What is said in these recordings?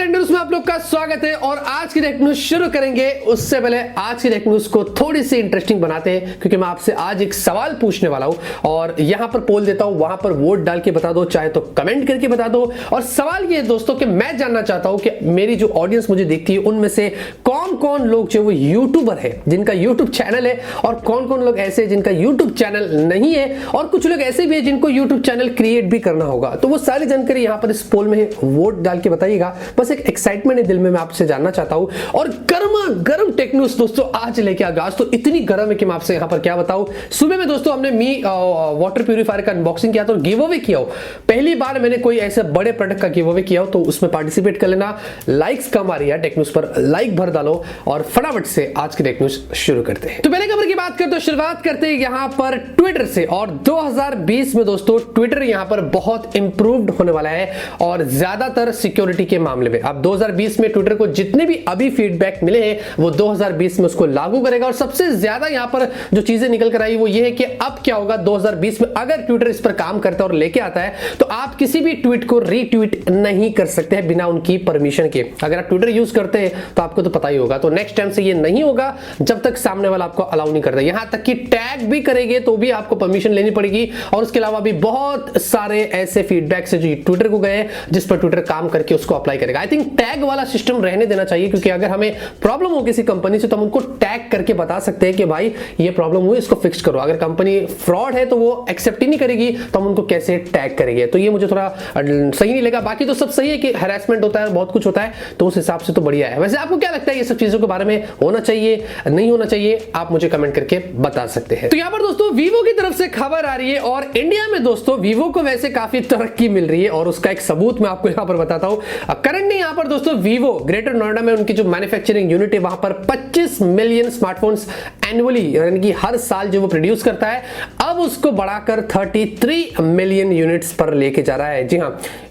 Tech news में आप लोग का स्वागत है और आज की टेक न्यूज शुरू करेंगे उससे पहले आज की टेक न्यूज को थोड़ी सी इंटरेस्टिंग बनाते हैं क्योंकि मैं आपसे आज एक सवाल पूछने वाला हूं और यहां पर पोल देता हूं, वहां पर वोट डाल के बता दो, चाहे तो कमेंट करके बता दो। और सवाल ये है दोस्तों कि मैं जानना चाहता हूं कि मेरी जो ऑडियंस मुझे देखती है उनमें से कौन कौन लोग जो वो यूट्यूबर है, जिनका यूट्यूब चैनल है, और कौन कौन लोग ऐसे जिनका यूट्यूब चैनल नहीं है, और कुछ लोग ऐसे भी है जिनको यूट्यूब चैनल क्रिएट भी करना होगा। तो वो सारी जानकारी यहां पर इस पोल में वोट डाल के बताइएगा। बस एक एक्साइटमेंट है दिल में, मैं आपसे जानना चाहता हूं। और गर्मा गर्म टेक न्यूज दोस्तों आज लेके आ गया। आज तो इतनी गर्म है कि मैं आपसे यहां पर क्या बताऊं। सुबह में दोस्तों हमने मी वाटर प्यूरिफायर का अनबॉक्सिंग किया, तो गिव अवे किया हो। पहली बार मैंने कोई ऐसे बड़े प्रोडक्ट का गिव अवे किया हो, तो उसमें पार्टिसिपेट कर लेना। लाइक्स कम आ रही है टेक न्यूज पर, लाइक भर डालो और फटाफट से आज की टेक न्यूज शुरू करते हैं। तो पहले खबर की बात करते हैं, शुरुआत करते हैं यहां पर ट्विटर से। और 2020 में दोस्तों ट्विटर यहां पर बहुत इंप्रूव्ड होने वाला है और ज्यादातर सिक्योरिटी के मामले में। अब 2020 में ट्विटर को जितने भी अभी फीडबैक मिले हैं वो 2020 में उसको लागू करेगा। और सबसे ज्यादा यहां पर जो चीजें निकल कर आई वो ये है कि अब क्या होगा 2020 में, अगर ट्विटर इस पर काम करता है और लेके आता है तो आप किसी भी ट्वीट को रीट्वीट नहीं कर सकते हैं बिना उनकी परमिशन के। अगर आप ट्विटर यूज करते हैं तो आपको तो पता ही होगा। तो नेक्स्ट टाइम से ये नहीं होगा जब तक सामने वाला आपको अलाउ नहीं करता। यहां तक कि टैग भी करेंगे तो भी आपको परमिशन लेनी पड़ेगी। और उसके अलावा भी बहुत सारे ऐसे फीडबैक से जो ट्विटर को गए जिस पर ट्विटर काम करके उसको अप्लाई करेगा। आई थिंक टैग वाला सिस्टम रहने देना चाहिए, क्योंकि अगर हमें प्रॉब्लम हो किसी कंपनी से तो हम उनको टैग करके बता सकते हैं कि भाई ये प्रॉब्लम हुई, इसको फिक्स करो। अगर कंपनी फ्रॉड है तो वो एक्सेप्ट ही नहीं करेगी तो हम उनको कैसे टैग करेंगे। तो ये मुझे थोड़ा सही नहीं लगा। बाकी तो सब सही है कि हैरेसमेंट होता है, बहुत कुछ होता है, तो उस हिसाब से तो बढ़िया है। वैसे आपको क्या लगता है ये सब चीजों के बारे में, होना चाहिए नहीं होना चाहिए, आप मुझे कमेंट करके बता सकते हैं। तो यहां पर दोस्तों वीवो की तरफ से खबर आ रही है और इंडिया में दोस्तों वीवो को वैसे काफी तरक्की मिल रही है और उसका एक सबूत मैं आपको यहां पर बताता हूं। करंटली यहां पर दोस्तों वीवो ग्रेटर नोएडा में उनकी जो मैन्युफैक्चरिंग यूनिट है वहां पर 25 मिलियन स्मार्टफोन्स एनुअली यानी कि हर साल जो वो प्रोड्यूस करता है, अब उसको बढ़ाकर 33 मिलियन यूनिट्स पर लेके जा रहा है। जी हां,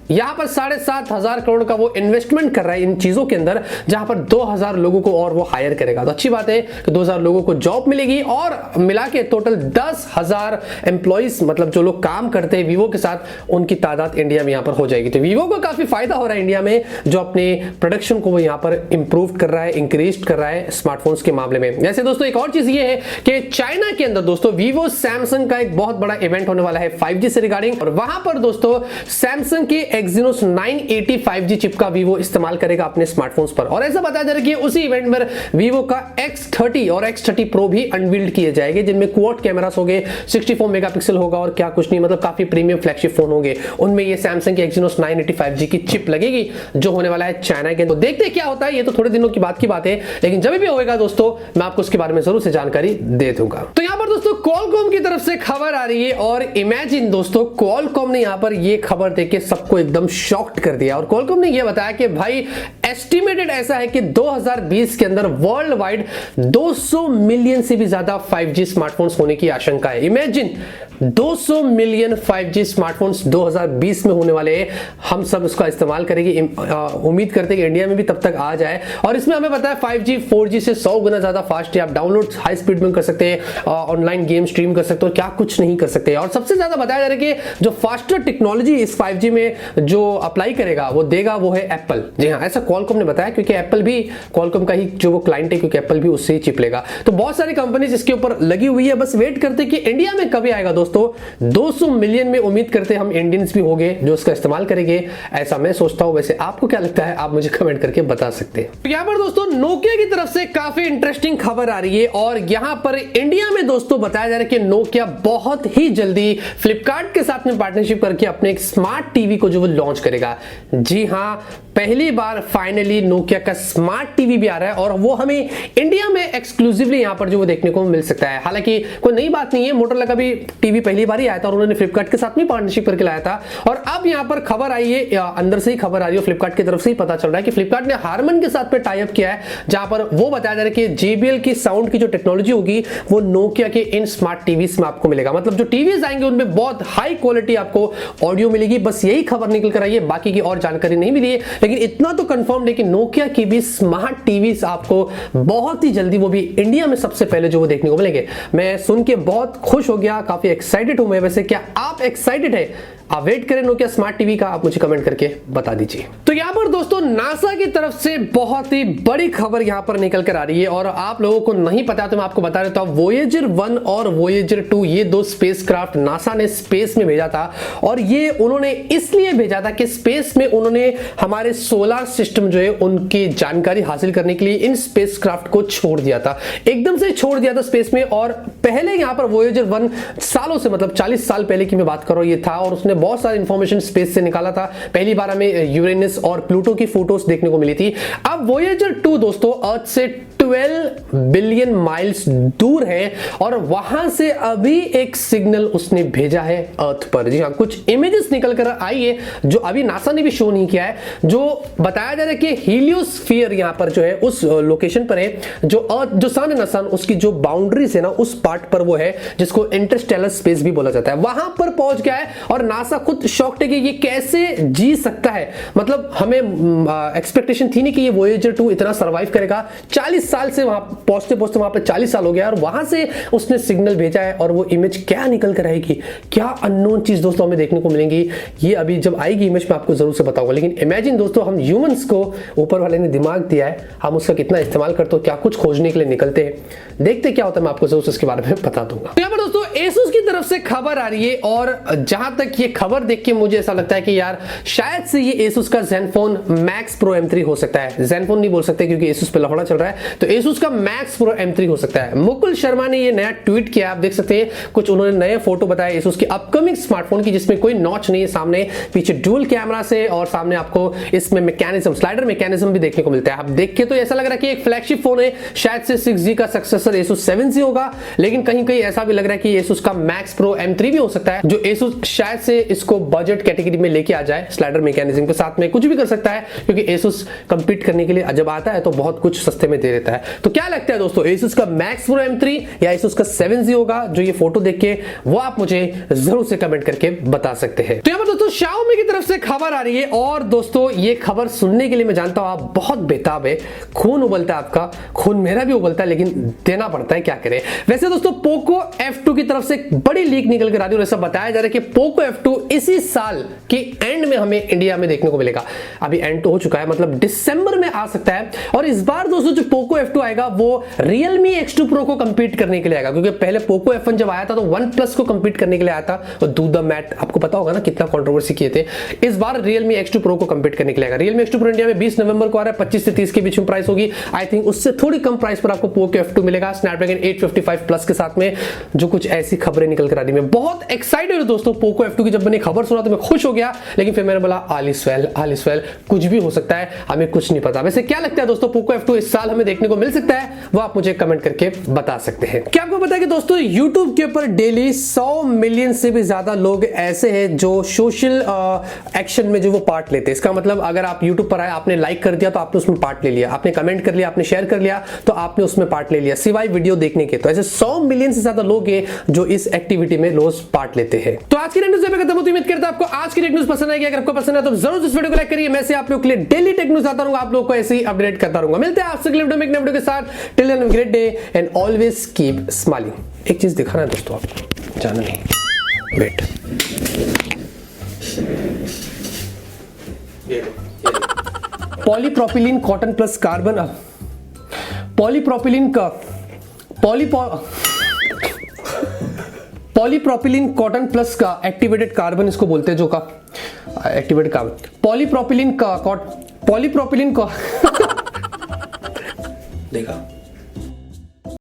यहां पर 7,500 करोड़ का वो इन्वेस्टमेंट कर रहा है इन चीजों के अंदर, जहां पर 2000 लोगों को और वो हायर करेगा। तो अच्छी बात है कि 2000 लोगों को जॉब मिलेगी और मिला के टोटल 10,000 एम्प्लॉइज, मतलब जो लोग काम करते हैं वीवो के साथ, उनकी तादाद इंडिया में यहां पर हो जाएगी। तो वीवो को काफी फायदा हो रहा है इंडिया में, जो अपने प्रोडक्शन को वो यहां पर इंप्रूव कर रहा है, इंक्रीज कर रहा है स्मार्टफोन्स के मामले में। वैसे दोस्तों एक और चीज ये है कि चाइना के अंदर दोस्तों वीवो सैमसंग का एक बहुत बड़ा इवेंट होने वाला है 5G से रिगार्डिंग, और वहां पर दोस्तों सैमसंग के EXYNOS 980 5G चिप का वीवो इस्तेमाल करेगा अपने स्मार्टफोन्स पर। और ऐसा बताया जा रहा है कि उसी इवेंट में वीवो का X30 और X30 Pro भी अनवील्ड किए जाएंगे, जिनमें क्वाड कैमरास होंगे, 64 मेगापिक्सल होगा और क्या कुछ नहीं, मतलब काफी प्रीमियम फ्लैगशिप फोन होंगे। उनमें ये सैमसंग के EXYNOS 980 5G की चिप लगेगी जो होने वाला है चाइना के। तो देखते हैं क्या होता है, ये तो थोड़े दिनों की बात है, लेकिन जब भी होगा दोस्तों मैं आपको उसके बारे में जरूर से जानकारी दे दूंगा। तो यहां पर दोस्तों क्वालकॉम की तरफ से खबर आ रही है और इमेजिन दोस्तों क्वालकॉम ने यहां पर ये खबर देके सबको एकदम शॉक्ड कर दिया। और क्वालकॉम ने यह बताया कि भाई एस्टिमेटेड ऐसा है कि 2020 के अंदर वर्ल्ड वाइड 200 मिलियन से भी ज्यादा 5G स्मार्टफोन्स होने की आशंका है। इमेजिन 200 मिलियन 5G स्मार्टफोन्स 2020 में होने वाले हैं। हम सब उसका इस्तेमाल करेंगे, उम्मीद करते हैं कि इंडिया में भी तब तक आ जाए। और इसमें हमें पता है 5G 4G से 100 गुना ज्यादा फास्ट है। आप डाउनलोड हाई स्पीड में कर सकते हैं, ऑनलाइन गेम स्ट्रीम कर सकते हो, क्या कुछ नहीं कर सकते। और सबसे ज्यादा बताया जा रहा है कि जो फास्टर टेक्नोलॉजी इस 5G में जो अप्लाई करेगा वो देगा वो है एप्पल। जी हाँ, ऐसा क्वालकॉम ने बताया, क्योंकि एप्पल भी क्वालकॉम का ही जो वो क्लाइंट है, क्योंकि एप्पल भी उससे ही चिप लेगा। तो बहुत सारी कंपनीज इसके ऊपर लगी हुई है, बस वेट करते कि इंडिया में कभी आएगा दोस्तों। 200 मिलियन में उम्मीद करते हम इंडियंस भी होंगे जो इसका इस्तेमाल करेंगे, ऐसा मैं सोचता हूं। वैसे आपको क्या लगता है, आप मुझे कमेंट करके बता सकते हैं। तो यहां पर दोस्तों नोकिया की तरफ से काफी इंटरेस्टिंग खबर आ रही है और यहां पर इंडिया में दोस्तों बताया जा रहा है कि नोकिया बहुत ही जल्दी फ्लिपकार्ट के साथ में पार्टनरशिप करके अपने एक स्मार्ट टीवी को जो वो लॉन्च करेगा। जी हां, पहली बार फाइनली नोकिया का स्मार्ट टीवी भी आ रहा है और वो हमें इंडिया में एक्सक्लूसिवली यहां पर जो वो देखने को मिल सकता है। हालांकि कोई नई बात नहीं है, मोटोरोला का भी टीवी पहली बार ही आया था और उन्होंने फ्लिपकार्ट के साथ में पार्टनरशिप करके लाया था। और अब यहां पर खबर आई है, अंदर से ही खबर आ रही है, फ्लिपकार्ट की तरफ से ही पता चल रहा है कि फ्लिपकार्ट ने हारमन के साथ में टाई अप किया है, जहां पर वो बताया जा रहा है कि JBL की साउंड की जो टेक्नोलॉजी होगी वो नोकिया के इन स्मार्ट टीवीज में आपको मिलेगा। मतलब जो टीवीज आएंगे उनमें बहुत हाई क्वालिटी आपको ऑडियो मिलेगी। बस यही खबर निकल कर आई है, बाकी की और जानकारी नहीं मिली है। लेकिन इतना तो कंफर्म है कि नोकिया की भी स्मार्ट टीवीज आपको बहुत ही जल्दी, वो भी इंडिया में सबसे पहले जो वो देखने को मिलेंगे। मैं सुन के बहुत खुश हो गया, काफी एक्साइटेड हूं मैं। वैसे क्या आप एक्साइटेड है? आप वेट करें नोकिया स्मार्ट टीवी का, आप मुझे कमेंट करके बता दीजिए। तो यहां पर दोस्तों नासा की तरफ से बहुत ही बड़ी खबर यहां पर निकल कर आ रही है, और आप लोगों को नहीं पता तो मैं आपको बता देता हूं। वोयेजर 1 और वोयेजर 2 ये दो स्पेसक्राफ्ट नासा ने स्पेस में भेजा था, और ये उन्होंने इसलिए भेजा था कि स्पेस में उन्होंने हमारे सोलर सिस्टम जो है उनकी जानकारी हासिल करने के लिए इन स्पेसक्राफ्ट को छोड़ दिया था, एकदम से छोड़ दिया था स्पेस में। और पहले यहां पर वोयेजर 1 सालों से, मतलब 40 साल पहले की मैं बात कर रहा हूं, ये था, और उसने बहुत सारी इंफॉर्मेशन स्पेस से निकाला था। पहली बार हमें यूरेनस और प्लूटो की फोटोज देखने को मिली थी। अब वोयेजर 2 दोस्तों अर्थ से 12 बिलियन माइल्स दूर है, और वहां से अभी एक सिग्नल उसने भेजा है अर्थ पर। जी हां, कुछ इमेजेस निकल कर आई है जो अभी नासा ने भी शो नहीं किया है, जो बताया जा रहा है कि हीलियोस्फीयर यहां पर जो है उस लोकेशन पर है, जो अर्थ, जो सन है ना, सन, उसकी जो बाउंड्रीज है ना, उस पार्ट पर वो है जिसको इंटरस्टेलर स्पेस भी बोला जाता है, वहां पर पहुंच गया है। और नासा खुद शॉक्ड है कि ये कैसे जी सकता है। मतलब हमें एक्सपेक्टेशन थी नहीं कि ये वोयेजर 2 इतना सर्वाइव करेगा। 40 साल से वहां पहुंचते पहुंचते वहां पे 40 साल हो गया, और वहां से उसने सिग्नल भेजा है, और वो इमेज क्या निकल कर आएगी, क्या अननोन चीज दोस्तों हमें देखने को मिलेंगी, ये अभी जब आएगी इमेज में आपको जरूर से बताऊंगा। लेकिन इमेजिन दोस्तों, हम ह्यूमंस को ऊपर वाले ने दिमाग दिया है, हम उसका कितना इस्तेमाल करते हो, क्या कुछ खोजने के लिए निकलते हैं, देखते क्या होता है, मैं आपको जरूर उसके बारे में बता दूंगा। तो यहां पर दोस्तों Asus की तरफ से खबर आ रही है, और जहां तक ये खबर देख के मुझे ऐसा लगता है कि यार शायद से ये Asus का Zenfone Max Pro M3 हो सकता है। Zenfone नहीं बोल सकते क्योंकि Asus पे लफड़ा चल रहा है, तो Asus का Max Pro M3 हो सकता है। मुकुल शर्मा ने ये नया ट्वीट किया, आप देख सकते हैं, कुछ उन्होंने नए फोटो बताए Asus की अपकमिंग स्मार्टफोन की, जिसमें कोई नॉच नहीं है सामने, पीछे डुअल कैमरा से, और सामने आपको इसमें मैकेनिज्म, स्लाइडर मैकेनिज्म भी देखने को मिलता है। आप देख के तो ऐसा लग रहा है कि एक फ्लैगशिप फोन है, शायद से 6G का सक्सेसर Asus 7C होगा, लेकिन कहीं कहीं ऐसा भी लग रहा है कि Asus का Max Pro M3 भी हो सकता है, जो Asus शायद से इसको बजट कैटेगरी में लेके आ जाए, स्लाइडर मैकेनिज्म के साथ में कुछ भी कर सकता है, क्योंकि Asus कंपीट करने के लिए जब आता है तो बहुत कुछ सस्ते में दे देता है। तो क्या लगता है दोस्तों, Asus का Max Pro M3 या Asus का 7C होगा? जो ये फोटो देख के वो आप मुझे जरूर से कमेंट करके बता सकते हैं। तो यहाँ पर दोस्तों Xiaomi की तरफ से खबर आ रही है, और दोस्तों ये खबर सुनने के लिए मैं जानता हूं आप बहुत बेताब है, खून उबलता है आपका, खून मेरा भी उबलता है, लेकिन देना पड़ता है, क्या करें। वैसे दोस्तों Poco F2 की तरफ से बड़ी लीक निकल कर आ रही है, और ऐसा बताया जा रहा है कि Poco F2 इसी साल के एंड में हमें इंडिया में देखने को मिलेगा। अभी एंड तो हो चुका है, मतलब दिसंबर में आ सकता है। और इस बार दोस्तों जो Poco F2 आएगा वो Realme X2 Pro को कंपीट करने के लिए आएगा, क्योंकि पहले Poco F1 जब आया था तो OnePlus को कंपीट करने के लिए आया था, और दूध द मैट आपको पता होगा ना कितना कंट्रोवर्सी किए थे। इस बार Realme X2 Pro को कंपीट करने के लिए आएगा। Realme X2 Pro इंडिया में 20 नवंबर को आ रहा है, 25 से 30 के बीच में प्राइस होगी। आई थिंक उससे थोड़ी कम प्राइस पर आपको Poco F2 मिलेगा, स्नैपड्रैगन 855 प्लस के साथ में, जो कुछ ऐसी खबरें निकल कर आ रही है। बहुत एक्साइटेड हूं दोस्तों Poco F2 की। जब मैंने खबर सुना तो मैं खुश हो गया, लेकिन फिर मैंने बोला ऑल इज वेल, कुछ भी हो सकता है, हमें कुछ नहीं पता। वैसे क्या लगता है दोस्तों, Poco F2 इस साल हमें देखने को मिल सकता है? वो आप मुझे कमेंट करके बता सकते हैं। क्या आपको पता है कि दोस्तों YouTube के ऊपर डेली 100 मिलियन से भी ज्यादा लोग ऐसे हैं जो सोशल एक्शन में जो वो पार्ट लेते हैं। इसका मतलब अगर आप YouTube पर आए, आपने लाइक कर दिया तो आपने उसमें पार्ट ले लिया, आपने कमेंट कर लिया, आपने शेयर कर लिया तो आपने उसमें पार्ट ले लिया, सिवाय वीडियो देखने के। तो ऐसे 100 मिलियन से ज्यादा लोग हैं जो इस एक्टिविटी में रोज पार्ट लेते हैं। तो आज की न्यूज़ में खत्म होती है। उम्मीद करता हूं आपको आज की न्यूज़ पसंद आएगी। अगर आपको पसंद है तो जरूर इस वीडियो को लाइक करिए। मैं से आप लोगों के लिए डेली टेक न्यूज़ आता रहूंगा, आप लोगों को ऐसे ही अपडेट करता रहूंगा। मिलते हैं आपसे अगले वीडियो में एक नए वीडियो के साथ। Till then have a great day and always keep smiling. एक चीज दिखाना है दोस्तों आपको, जाना नहीं, wait, polypropylene cotton plus carbon, polypropylene का पॉलीप्रोपिलीन कॉटन प्लस का एक्टिवेटेड कार्बन इसको बोलते हैं, जो का एक्टिवेटेड कार्बन, पॉलीप्रोपिलीन का देखा